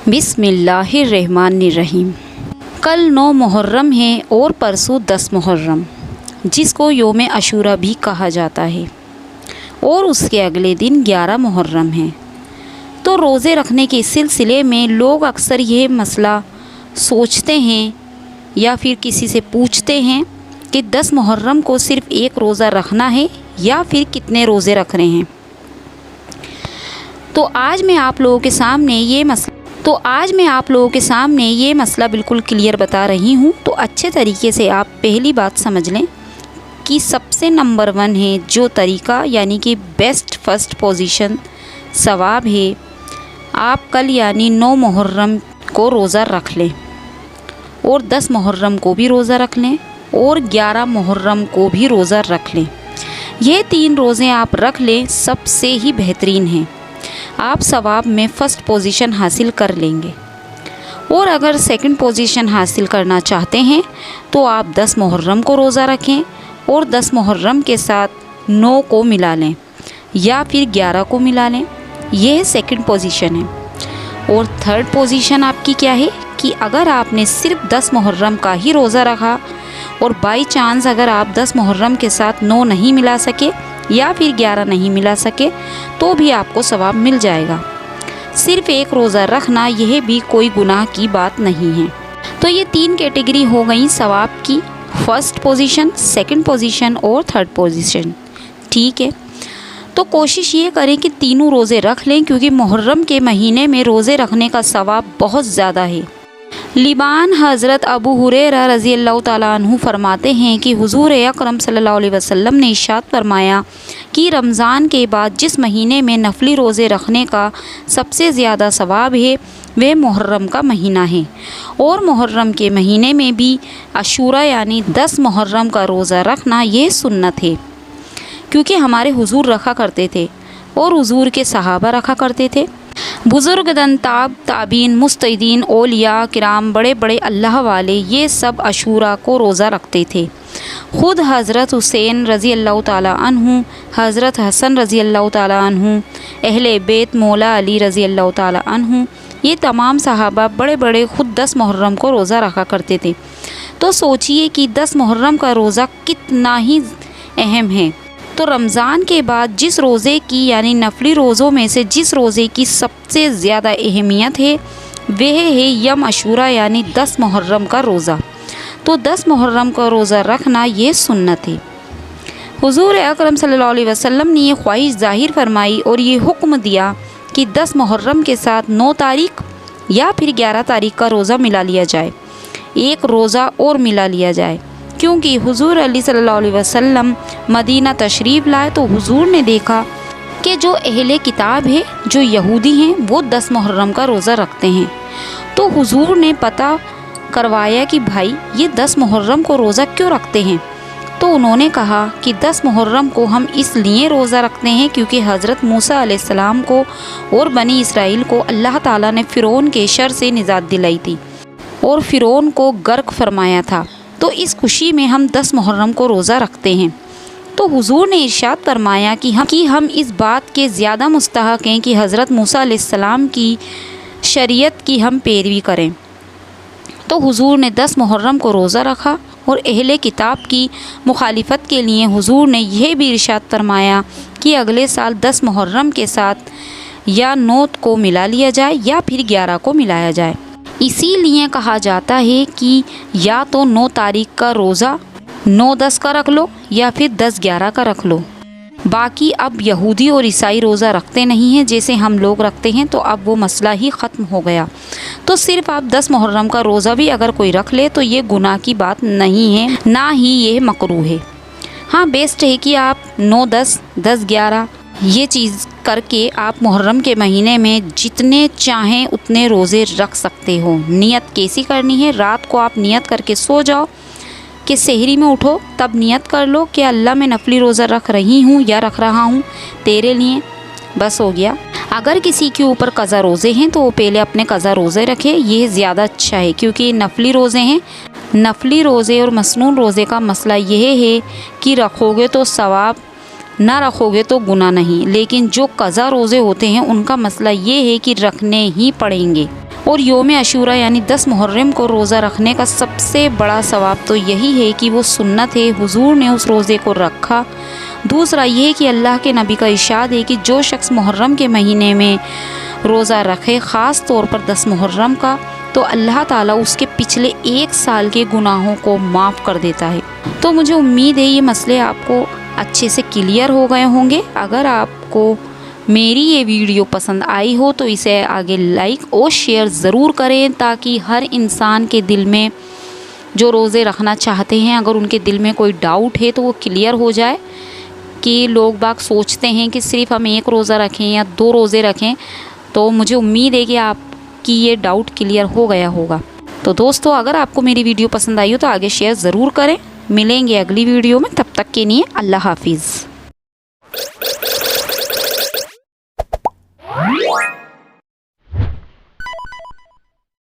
बिस्मिल्लाहिर्रहमानिर्रहीम। कल 9 मुहर्रम है और परसों 10 मुहर्रम, जिसको योम अशूरा भी कहा जाता है, और उसके अगले दिन 11 मुहर्रम है। तो रोज़े रखने के सिलसिले में लोग अक्सर यह मसला सोचते हैं या फिर किसी से पूछते हैं कि 10 मुहर्रम को सिर्फ़ एक रोज़ा रखना है या फिर कितने रोज़े रख रहे हैं। तो आज मैं आप लोगों के सामने ये मसला बिल्कुल क्लियर बता रही हूँ। तो अच्छे तरीके से आप पहली बात समझ लें कि सबसे नंबर 1 है जो तरीका, यानी कि बेस्ट फर्स्ट पोजीशन सवाब है, आप कल यानी 9 मुहर्रम को रोज़ा रख लें और 10 मुहर्रम को भी रोज़ा रख लें और 11 मुहर्रम को भी रोज़ा रख लें। ये 3 रोज़े आप रख लें, सबसे ही बेहतरीन हैं। आप सवाब में फ़र्स्ट पोजीशन हासिल कर लेंगे। और अगर सेकंड पोजीशन हासिल करना चाहते हैं तो आप 10 मुहर्रम को रोज़ा रखें और 10 मुहर्रम के साथ 9 को मिला लें या फिर 11 को मिला लें। यह सेकंड पोजीशन है। और थर्ड पोजीशन आपकी क्या है कि अगर आपने सिर्फ 10 मुहर्रम का ही रोज़ा रखा और बाई चांस अगर आप 10 मुहर्रम के साथ 9 नहीं मिला सके या फिर 11 नहीं मिला सके तो भी आपको सवाब मिल जाएगा। सिर्फ एक रोज़ा रखना यह भी कोई गुनाह की बात नहीं है। तो ये 3 कैटेगरी हो गई सवाब की, फर्स्ट पोजीशन, सेकंड पोजीशन और थर्ड पोजीशन। ठीक है, तो कोशिश ये करें कि तीनों रोज़े रख लें, क्योंकि मुहर्रम के महीने में रोज़े रखने का सवाब बहुत ज़्यादा है। लिबान हज़रत अबू हुरैरा रज़ी अल्लाह ताला अन्हु फरमाते हैं कि हुज़ूर अकरम सल्लल्लाहु अलैहि वसल्लम ने इरशाद फरमाया कि रमज़ान के बाद जिस महीने में नफली रोज़े रखने का सबसे ज़्यादा सवाब है वह मुहर्रम का महीना है। और मुहर्रम के महीने में भी अशूरा यानी 10 मुहर्रम का रोज़ा रखना ये सुन्नत है, क्योंकि हमारे हुज़ूर रखा करते थे और हुज़ूर के सहाबा रखा करते थे। बुज़ुर्ग दंताब ताबीन मुस्तैदीन औलिया किराम बड़े बड़े अल्लाह वाले ये सब अशूरा को रोज़ा रखते थे। ख़ुद हज़रत हुसैन रज़ी अल्लाह ताला अन्हु, हज़रत हसन रज़ी अल्लाह ताला अन्हु, अहले बैत मौला अली रज़ी अल्लाह ताला अन्हु, ये तमाम सहाबा बड़े बड़े ख़ुद 10 मुहर्रम को रोज़ा रखा करते थे। तो सोचिए कि 10 मुहर्रम का रोज़ा कितना ही अहम है। तो रमज़ान के बाद जिस रोज़े की यानी नफली रोज़ों में से जिस रोज़े की सबसे ज़्यादा अहमियत है वह है यम अशूरा यानी 10 मुहर्रम का रोज़ा। तो 10 मुहर्रम का रोज़ा रखना ये सुन्नत है। हुज़ूर अकरम सल्लल्लाहु अलैहि वसल्लम ने ये ख्वाहिश ज़ाहिर फरमाई और ये हुक्म दिया कि 10 मुहर्रम के साथ 9 तारीख या फिर 11 तारीख का रोज़ा मिला लिया जाए, एक रोज़ा और मिला लिया जाए। क्योंकि हुज़ूर अली सल्लल्लाहु अलैहि वसल्लम मदीना तशरीफ़ लाए तो हुज़ूर ने देखा कि जो अहले किताब है, जो यहूदी हैं, वो 10 मुहर्रम का रोज़ा रखते हैं। तो हुज़ूर ने पता करवाया कि भाई ये 10 मुहर्रम को रोज़ा क्यों रखते हैं। तो उन्होंने कहा कि 10 मुहर्रम को हम इसलिए रोज़ा रखते हैं क्योंकि हज़रत मूसा अलैहिस्सलाम को और बनी इसराइल को अल्लाह ताला ने फ़िरौन के शर से निजात दिलाई थी और फ़िरौन को गर्क फरमाया था। तो इस खुशी में हम 10 मुहर्रम को रोज़ा रखते हैं। तो हुज़ूर ने इरशाद फरमाया कि हम इस बात के ज़्यादा मुस्तहक़ हैं कि हज़रत मूसा अलैहिस्सलाम की शरीयत की हम पैरवी करें। तो हुज़ूर ने 10 मुहर्रम को रोज़ा रखा और अहले किताब की मुखालिफत के लिए हुज़ूर ने यह भी इरशाद फरमाया कि अगले साल 10 मुहर्रम के साथ या 9 को मिला लिया जाए या फिर 11 को मिलाया जाए। इसीलिए कहा जाता है कि या तो 9 तारीख का रोज़ा 9-10 का रख लो या फिर 10-11 का रख लो। बाकी अब यहूदी और ईसाई रोज़ा रखते नहीं हैं जैसे हम लोग रखते हैं, तो अब वो मसला ही ख़त्म हो गया। तो सिर्फ आप 10 मुहर्रम का रोज़ा भी अगर कोई रख ले तो ये गुनाह की बात नहीं है, ना ही ये मकरूह है। हाँ, बेस्ट है कि आप 9-10, 10-11 ये चीज़ करके आप मुहर्रम के महीने में जितने चाहें उतने रोज़े रख सकते हो। नियत कैसी करनी है, रात को आप नियत करके सो जाओ कि सहरी में उठो तब नियत कर लो कि अल्लाह मैं नफली रोज़ा रख रही हूँ या रख रहा हूँ तेरे लिए, बस हो गया। अगर किसी के ऊपर क़ज़ा रोज़े हैं तो वो पहले अपने क़ज़ा रोज़े रखे, ये ज़्यादा अच्छा है, क्योंकि नफली रोज़े हैं। नफली रोज़े और मसनून रोज़े का मसला यह है कि रखोगे तो सवाब, ना रखोगे तो गुनाह नहीं। लेकिन जो क़ज़ा रोज़े होते हैं उनका मसला ये है कि रखने ही पड़ेंगे। और योम अशूरा यानी 10 मुहर्रम को रोज़ा रखने का सबसे बड़ा सवाब तो यही है कि वो सुन्नत है, हुजूर ने उस रोज़े को रखा। दूसरा ये कि अल्लाह के नबी का इरशाद है कि जो शख्स मुहर्रम के महीने में रोज़ा रखे, ख़ास तौर पर 10 मुहर्रम का, तो अल्लाह ताला उसके पिछले 1 साल के गुनाहों को माफ़ कर देता है। तो मुझे उम्मीद है ये मसले आपको अच्छे से क्लियर हो गए होंगे। अगर आपको मेरी ये वीडियो पसंद आई हो तो इसे आगे लाइक और शेयर ज़रूर करें, ताकि हर इंसान के दिल में जो रोज़े रखना चाहते हैं, अगर उनके दिल में कोई डाउट है तो वो क्लियर हो जाए। कि लोग बाग सोचते हैं कि सिर्फ़ हम 1 रोज़ा रखें या 2 रोज़े रखें, तो मुझे उम्मीद है कि आपकी ये डाउट क्लियर हो गया होगा। तो दोस्तों, अगर आपको मेरी वीडियो पसंद आई हो तो आगे शेयर ज़रूर करें। मिलेंगे अगली वीडियो में, तब तक के लिए अल्लाह हाफिज़।